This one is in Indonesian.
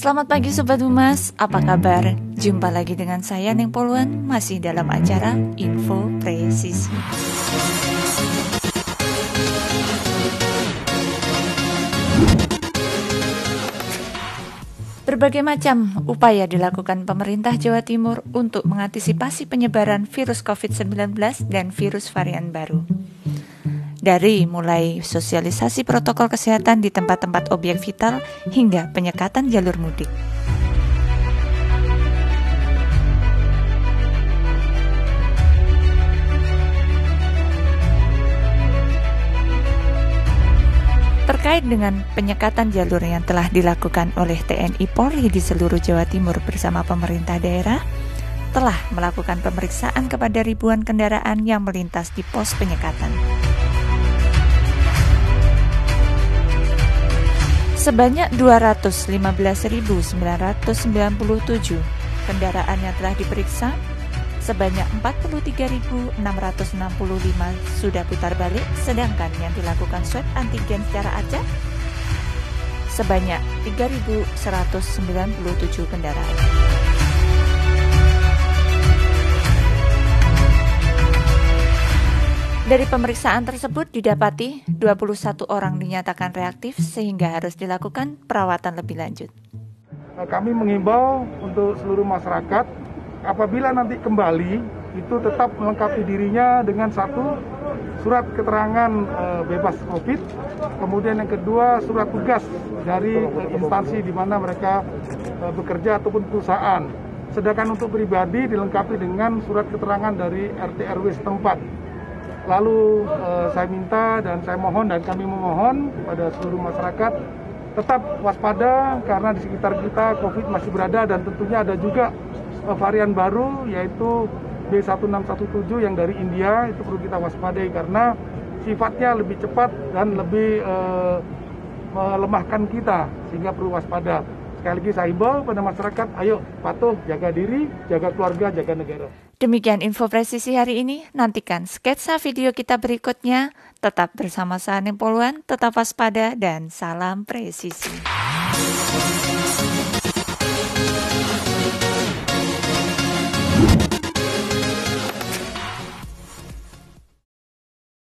Selamat pagi Sobat Humas, apa kabar? Jumpa lagi dengan saya Neng Poluan, masih dalam acara Info Presisi. Berbagai macam upaya dilakukan pemerintah Jawa Timur untuk mengantisipasi penyebaran virus COVID-19 dan virus varian baru. Dari mulai sosialisasi protokol kesehatan di tempat-tempat objek vital hingga penyekatan jalur mudik. Terkait dengan penyekatan jalur yang telah dilakukan oleh TNI Polri di seluruh Jawa Timur bersama pemerintah daerah, telah melakukan pemeriksaan kepada ribuan kendaraan yang melintas di pos penyekatan. Sebanyak 215.997 kendaraan yang telah diperiksa, sebanyak 43.665 sudah putar balik, sedangkan yang dilakukan swab antigen secara acak sebanyak 3.197 kendaraan. Dari pemeriksaan tersebut didapati 21 orang dinyatakan reaktif sehingga harus dilakukan perawatan lebih lanjut. Kami mengimbau untuk seluruh masyarakat apabila nanti kembali itu tetap melengkapi dirinya dengan satu surat keterangan bebas COVID, kemudian yang kedua surat tugas dari instansi di mana mereka bekerja ataupun perusahaan. Sedangkan untuk pribadi dilengkapi dengan surat keterangan dari RT RW setempat. Lalu saya minta dan saya mohon dan kami memohon pada seluruh masyarakat tetap waspada karena di sekitar kita COVID masih berada dan tentunya ada juga varian baru yaitu B1617 yang dari India. Itu perlu kita waspadai karena sifatnya lebih cepat dan lebih melemahkan kita sehingga perlu waspada. Sekali lagi saya himbau pada masyarakat, ayo patuh, jaga diri, jaga keluarga, jaga negara. Demikian info presisi hari ini. Nantikan sketsa video kita berikutnya. Tetap bersama saya Neng Poluan, tetap waspada dan salam presisi.